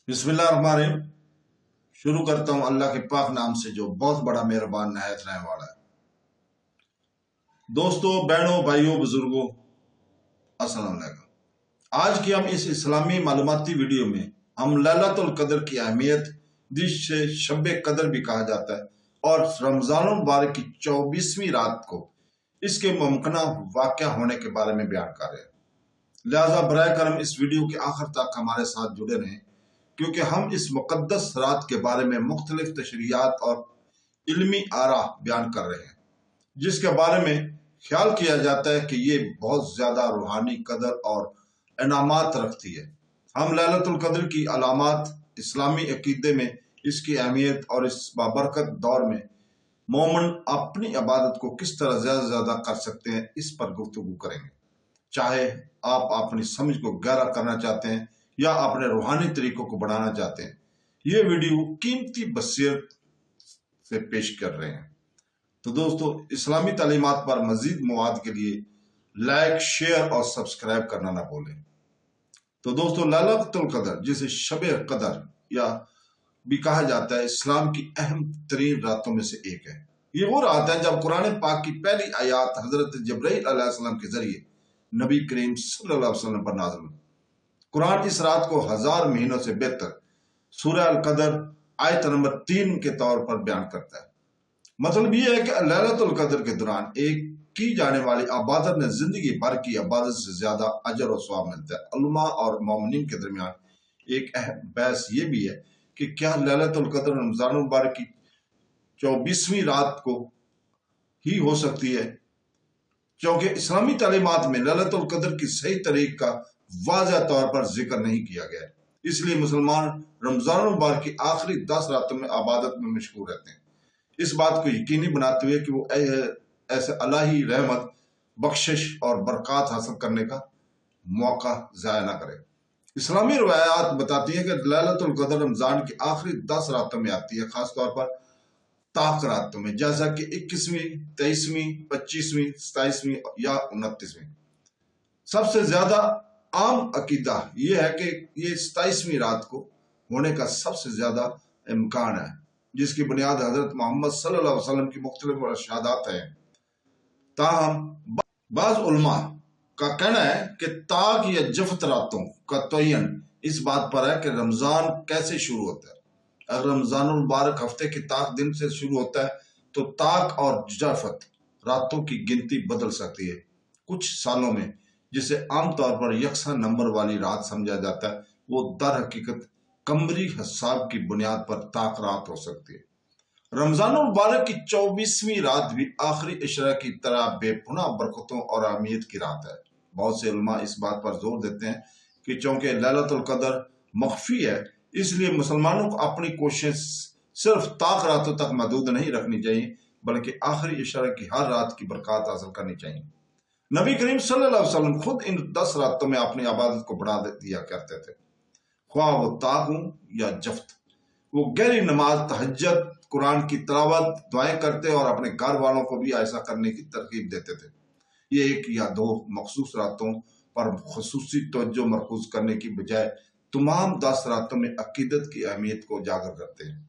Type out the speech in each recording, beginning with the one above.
बिस्मिल्लाहिर्रहमानिर्रहीम। शुरू करता हूँ अल्लाह के पाक नाम से जो बहुत बड़ा मेहरबान नहायत रहने वाला है। दोस्तों, बहनों, भाइयों, बुजुर्गों, अस्सलाम वालेकुम। आज की हम इस इस्लामी मालूमाती वीडियो में हम लैलतुल कद्र की अहमियत, जिसे शब कद्र भी कहा जाता है, और रमजान मुबारक की 24वीं रात को इसके मुमकिन वाक़या होने के बारे में बयान कर रहे हैं। लिहाजा बराए करम इस वीडियो के आखिर तक हमारे साथ जुड़े रहें, क्योंकि हम इस मुक़द्दस रात के बारे में मुख्तलिफ तशरीयात और इल्मी आरा बयान कर रहे हैं, जिसके बारे में ख्याल किया जाता है कि ये बहुत ज़्यादा रूहानी कदर और इनामात रखती है। हम लैलतुल कद्र की अलामात, इस्लामी अकीदे में इसकी अहमियत और इस बाबरकत दौर में मोमिन अपनी इबादत को किस तरह ज़्यादा से ज़्यादा कर सकते हैं, इस पर गुफ्तगू करेंगे। चाहे आप अपनी समझ को गहरा करना चाहते हैं या अपने रूहानी तरीकों को बढ़ाना चाहते हैं, ये वीडियो कीमती बसीरत से पेश कर रहे हैं। तो दोस्तों, इस्लामी तालीमात पर मजीद मवाद के लिए लाइक, शेयर और सब्सक्राइब करना ना भूलें। तो दोस्तों, लैलतुल कद्र, जिसे शब कद्र या भी कहा जाता है, इस्लाम की अहम तरीन रातों में से एक है। ये वो रात है जब कुरान पाक की पहली आयात हजरत जिब्राइल अलैहिस्सलाम के जरिए नबी करीम सल्लल्लाहु अलैहि वसल्लम पर नाज़िल हुई। कुरान इस रात को 1000 महीनों से बेहतर सूरह अल कदर आयत नंबर 3 के तौर पर बयान करता है। मतलब ये है कि लैलतुल कद्र के दौरान एक की जाने वाली इबादत में जिंदगी भर की इबादत से ज्यादा अजर और सवाब मिलता है। उलमा और मोमिनीन के दरमियान एक अहम बहस ये भी है कि क्या लैलतुल कद्र रमजान मुबारक की 24वीं रात को ही हो सकती है, क्योंकि इस्लामी तालीमात में लैलतुल कद्र की सही तारीख का वाज़ह तौर पर जिक्र नहीं किया गया है। इसलिए मुसलमान रमजान मुबारक की आखिरी 10 रातों में इबादत में मशगूल रहते हैं, इस बात को यकीनी बनाते हुए कि वो ऐसे अलाही रहमत, बख्शिश और बरकत हासिल करने का मौका ज़ाया ना करे। इस्लामी रवायात बताती हैं कि लैलतुल कद्र रमजान की आखिरी 10 रातों में आती है, खासतौर पर ताक रातों में, जैसा कि 21वीं, 23वीं, 25वीं, 27वीं या 29वीं। सबसे ज्यादा आम अकीदा यह है कि ये 27वीं रात को होने का सबसे ज्यादा इम्कान है, जिसकी बुनियाद हजरत मोहम्मद सल्लल्लाहु अलैहि वसल्लम की मुख्तलिफ इरशादात हैं। ताहम बाज़ उलमा का कहना है कि ताक या जफ़त रातों का तयन इस बात पर है कि रमजान कैसे शुरू होता है। अगर रमजान मुबारक हफ्ते के ताक दिन से शुरू होता है तो ताक और जफ़त रातों की गिनती बदल सकती है। कुछ सालों में जिसे आमतौर पर यकसा नंबर वाली रात समझा जाता है, वो दर हकीकत कमरी हिसाब की बुनियाद पर ताक रात हो सकती है। रमजान मुबारक की 24वीं रात भी आखिरी इशरा की तरह बेपुना बरकतों और अहमियत की रात है। बहुत से उलमा इस बात पर जोर देते हैं कि चूंकि लैलतुल कद्र मख्फी है, इसलिए मुसलमानों को अपनी कोशिश सिर्फ ताक रातों तक महदूद नहीं रखनी चाहिए, बल्कि आखिरी इशरा की हर रात की बरकत हासिल करनी चाहिए। नबी करीम सल्लल्लाहु अलैहि वसल्लम खुद इन 10 रातों में अपनी इबादत को बढ़ा दिया करते थे, ख्वाह वो ताक हो या जफ्त। वो गहरी नमाज, तहज्जुद, कुरान की तिलावत, दुआएं करते और अपने घर वालों को भी ऐसा करने की तरकीब देते थे। ये एक या दो मखसूस रातों पर खुसूसी तवज्जो मरकूज करने की बजाय तमाम 10 रातों में अकीदत की अहमियत को उजागर करते हैं।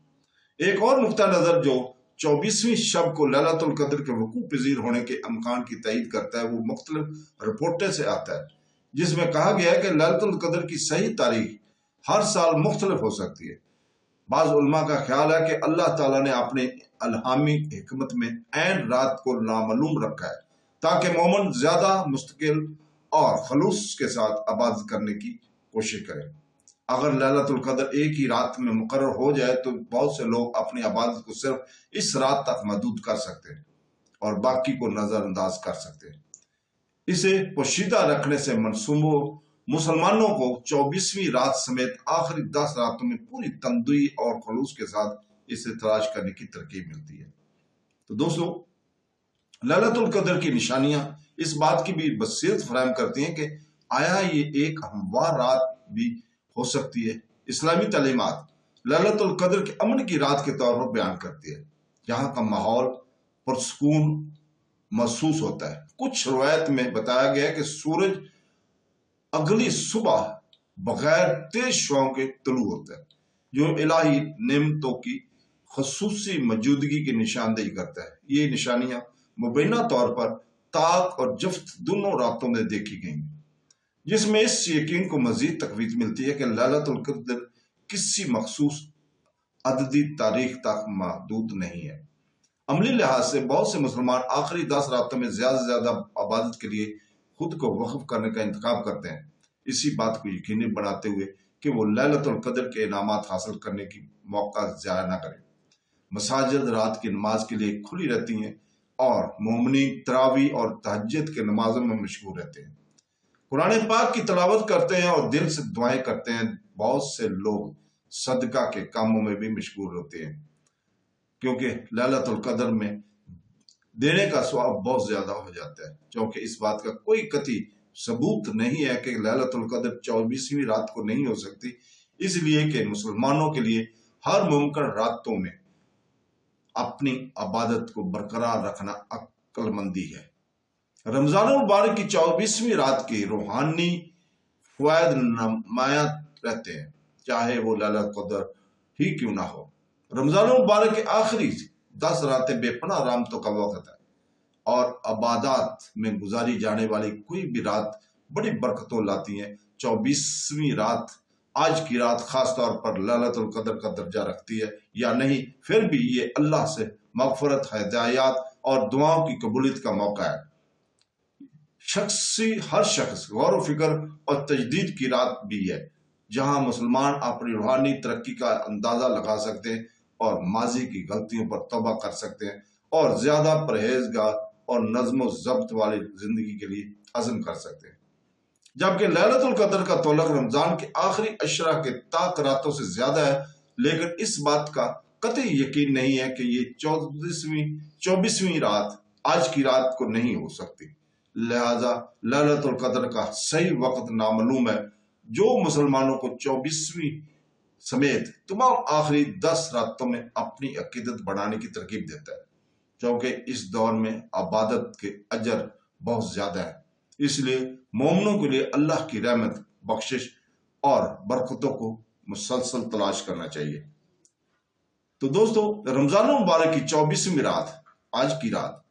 एक और नुक्ता नजर जो 24वीं शब को लैलतुल कद्र के वकूअ पज़ीर होने के अमकान की तईद करता है, वो मुख्तलिफ रिपोर्टें से आता है, जिसमें कहा गया है कि लैलतुल कद्र की सही तारीख हर साल मुख्तलिफ हो सकती है। बाज़ उलमा का ख्याल है कि अल्लाह ताला ने अपने अलहामी हिकमत में ऐन रात को नामालूम रखा है, ताकि मोमिन ज्यादा मुस्तकिल और खलूस के साथ इबादत करने की कोशिश करें। अगर लैलतुल कद्र एक ही रात में मुकर्रर हो जाए तो बहुत से लोग अपनी इबादत को सिर्फ इस रात तक महदूद कर सकते हैं और बाकी को नजरअंदाज कर सकते हैं। इसे पोशीदा रखने से मनसूबों मुसलमानों को 24वीं रात समेत आखिरी 10 रातों में पूरी तमदुई और खलूस के साथ इसे तलाश करने की तरकीब मिलती है। तो दोस्तों, लैलतुल कद्र की निशानियां इस बात की भी बसीरत फराहम करती हैं कि आया ये एक हमवार रात भी हो सकती है। इस्लामी तालीमात लैलतुल कद्र के अमन की रात के तौर पर बयान करती है, जहाँ का माहौल पुरसकून महसूस होता है। कुछ रवायत में बताया गया है कि सूरज अगली सुबह बगैर तेज शुआओं के तुलू होता है, जो इलाही नेमतों की खसूसी मौजूदगी की निशानदेही करता है। ये निशानियां मुबैना तौर पर ताक और जफ्त दोनों रातों में देखी गई, जिसमें इस यकीन को मजीद तकवीत मिलती है कि लैलतुल कद्र किसी मखसूस अददी तारीख तक महदूद नहीं है। अमली लिहाज से बहुत से मुसलमान आखिरी 10 रातों में ज्यादा से ज्यादा इबादत के लिए खुद को वक्फ करने का इंतखाब करते हैं, इसी बात को यकीनी बनाते हुए कि वो लैलतुल कद्र के इनामात हासिल करने की मौका ज़ाया न करें। मसाजिद रात की नमाज के लिए खुली रहती हैं और मोमिनी तरावी और तहज्जुद के नमाजों में मशगूल रहते हैं, कुरान पाक की तिलावत करते हैं और दिल से दुआएं करते हैं। बहुत से लोग सदका के कामों में भी मशगूल होते हैं, क्योंकि लैलतुल कद्र में देने का स्वाब बहुत ज्यादा हो जाता है। क्योंकि इस बात का कोई कतई सबूत नहीं है कि लैलतुल कद्र 24वीं रात को नहीं हो सकती, इसलिए कि मुसलमानों के लिए हर मुमकिन रातों में अपनी इबादत को बरकरार रखना अक्लमंदी है। रमजान मुबारक की 24वीं रात के रूहानी फवायद नुमायां रहते हैं, चाहे वो लैलतुल कद्र ही क्यों ना हो। रमजान मुबारक के आखिरी 10 रातें बेपनाह रहमतों का वक्त है और इबादत में गुजारी जाने वाली कोई भी रात बड़ी बरकतों लाती है। 24वीं रात, आज की रात खास तौर पर लैलतुल कद्र का दर्जा रखती है या नहीं, फिर भी ये अल्लाह से मगफरत, हिदायत और दुआओं की कबूलियत का मौका है। हर शख्स गौर व फिक्र और तजदीद की रात भी है, जहां मुसलमान अपनी रूहानी तरक्की का अंदाजा लगा सकते हैं और माजी की गलतियों पर तौबा कर सकते हैं और ज्यादा परहेजगार और नज्म जब्त वाली जिंदगी के लिए अज़म कर सकते हैं। जबकि लैलतुल कद्र का तौलक रमजान के आखिरी अशरा के ताक रातों से ज्यादा है, लेकिन इस बात का कतई यकीन नहीं है कि ये 24वीं रात आज की रात को नहीं हो सकती। लिहाजा लैलतुल कद्र का सही वक्त नामालूम है, जो मुसलमानों को 24वीं समेत तमाम आखिरी 10 रातों में अपनी अकीदत बढ़ाने की तरकीब देता है, क्योंकि इस दौर में इबादत के अजर बहुत ज्यादा है। इसलिए मोमिनों के लिए अल्लाह की रहमत, बख्शिश और बरकतों को मुसलसल तलाश करना चाहिए। तो दोस्तों, रमजान मुबारक की 24वीं रात, आज की रात,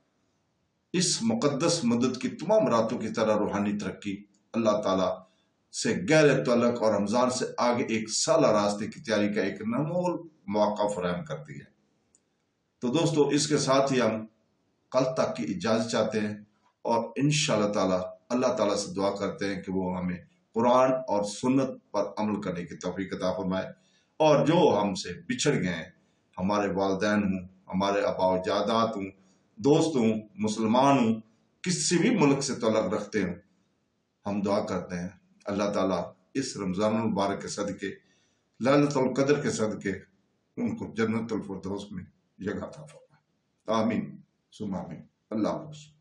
इस मुकद्दस मुद्दत की तमाम रातों की तरह रूहानी तरक्की, अल्लाह ताला से गहरे तअल्लुक़ और रमजान से आगे एक साला रास्ते की तैयारी का एक अनमोल मौका फराहम करती है। तो दोस्तों, इसके साथ ही हम कल तक की इजाज़त चाहते हैं और इंशाअल्लाह ताला अल्लाह ताला से दुआ करते हैं कि वो हमें कुरान और सुन्नत पर अमल करने की तौफीक अता फरमाए, और जो हमसे बिछड़ गए हैं, हमारे वालिदैन हूँ, हमारे आबा जादात हूँ, दोस्त हूँ, मुसलमान हूँ, किसी भी मुल्क से तल्लुक़ रखते हूँ, हम दुआ करते हैं अल्लाह ताला इस रमज़ान मुबारक के सदके, लैलतुल कद्र के सदके उनको जन्नतुल फिरदौस में जगह अता फरमाए। आमीन सुम्मा आमीन। अल्लाह हाफ़िज़।